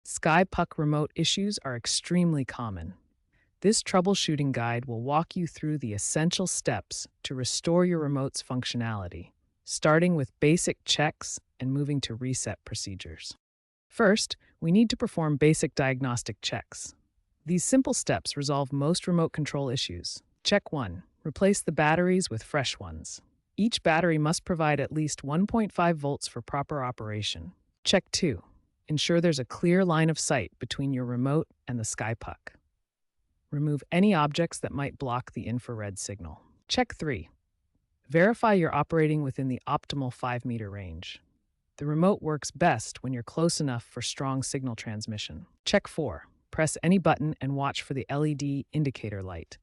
SkyPuck remote issues are extremely common. This troubleshooting guide will walk you through the essential steps to restore your remote's functionality, starting with basic checks and moving to reset procedures. First, we need to perform basic diagnostic checks. These simple steps resolve most remote control issues. Check 1. Replace the batteries with fresh ones. Each battery must provide at least 1.5 volts for proper operation. Check 2. Ensure there's a clear line of sight between your remote and the SkyPuck. Remove any objects that might block the infrared signal. Check 3. Verify you're operating within the optimal 5-meter range. The remote works best when you're close enough for strong signal transmission. Check 4. Press any button and watch for the LED indicator light.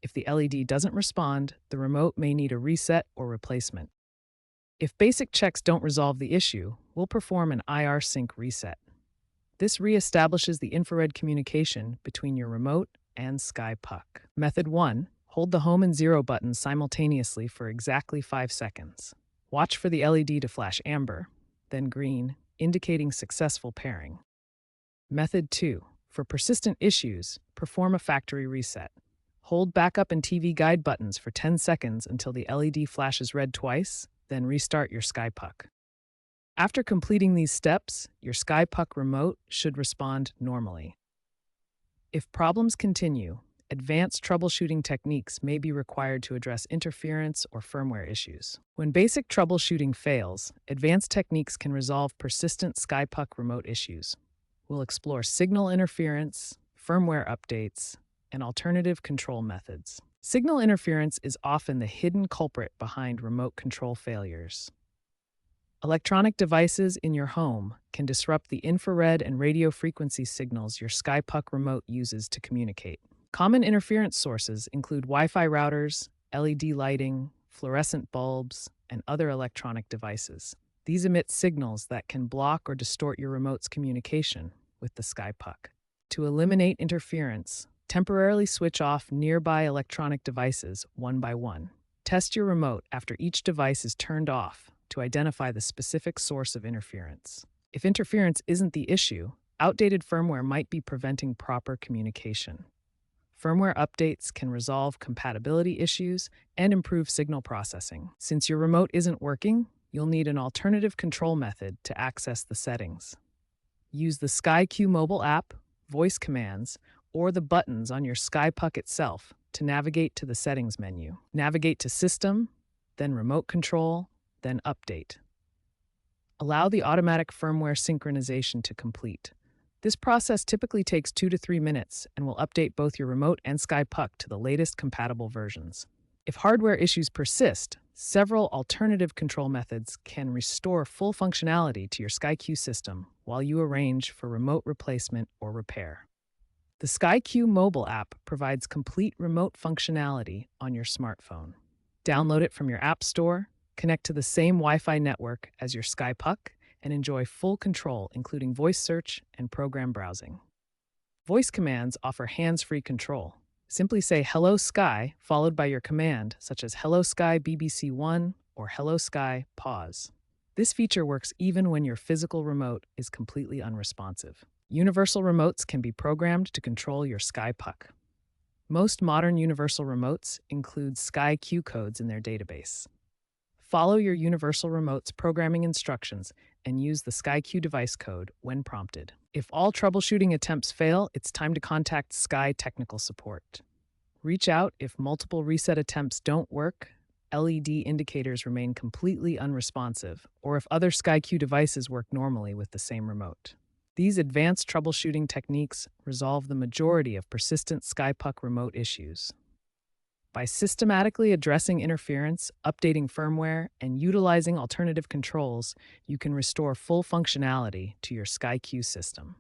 If the LED doesn't respond, the remote may need a reset or replacement. If basic checks don't resolve the issue, we'll perform an IR sync reset. This reestablishes the infrared communication between your remote and SkyPuck. Method 1. Hold the home and 0 buttons simultaneously for exactly 5 seconds. Watch for the LED to flash amber, then green, indicating successful pairing. Method 2. For persistent issues, perform a factory reset. Hold backup and TV guide buttons for 10 seconds until the LED flashes red twice, then restart your SkyPuck. After completing these steps, your SkyPuck remote should respond normally. If problems continue, advanced troubleshooting techniques may be required to address interference or firmware issues. When basic troubleshooting fails, advanced techniques can resolve persistent SkyPuck remote issues. We'll explore signal interference, firmware updates, and alternative control methods. Signal interference is often the hidden culprit behind remote control failures. Electronic devices in your home can disrupt the infrared and radio frequency signals your SkyPuck remote uses to communicate. Common interference sources include Wi-Fi routers, LED lighting, fluorescent bulbs, and other electronic devices. These emit signals that can block or distort your remote's communication with the SkyPuck. To eliminate interference, temporarily switch off nearby electronic devices one by one. Test your remote after each device is turned off to identify the specific source of interference. If interference isn't the issue, outdated firmware might be preventing proper communication. Firmware updates can resolve compatibility issues and improve signal processing. Since your remote isn't working, you'll need an alternative control method to access the settings. Use the SkyQ mobile app, voice commands, or the buttons on your SkyPuck itself to navigate to the settings menu. Navigate to System, then Remote Control, then Update. Allow the automatic firmware synchronization to complete. This process typically takes 2 to 3 minutes and will update both your remote and SkyPuck to the latest compatible versions. If hardware issues persist, several alternative control methods can restore full functionality to your SkyQ system while you arrange for remote replacement or repair. The SkyQ mobile app provides complete remote functionality on your smartphone. Download it from your app store, connect to the same Wi-Fi network as your SkyPuck, and enjoy full control, including voice search and program browsing. Voice commands offer hands-free control. Simply say "Hello Sky" followed by your command, such as "Hello Sky BBC One" or "Hello Sky Pause." This feature works even when your physical remote is completely unresponsive. Universal remotes can be programmed to control your SkyPuck. Most modern universal remotes include SkyQ codes in their database. Follow your universal remote's programming instructions and use the SkyQ device code when prompted. If all troubleshooting attempts fail, it's time to contact Sky Technical Support. Reach out if multiple reset attempts don't work, LED indicators remain completely unresponsive, or if other SkyQ devices work normally with the same remote. These advanced troubleshooting techniques resolve the majority of persistent SkyPuck remote issues. By systematically addressing interference, updating firmware, and utilizing alternative controls, you can restore full functionality to your SkyQ system.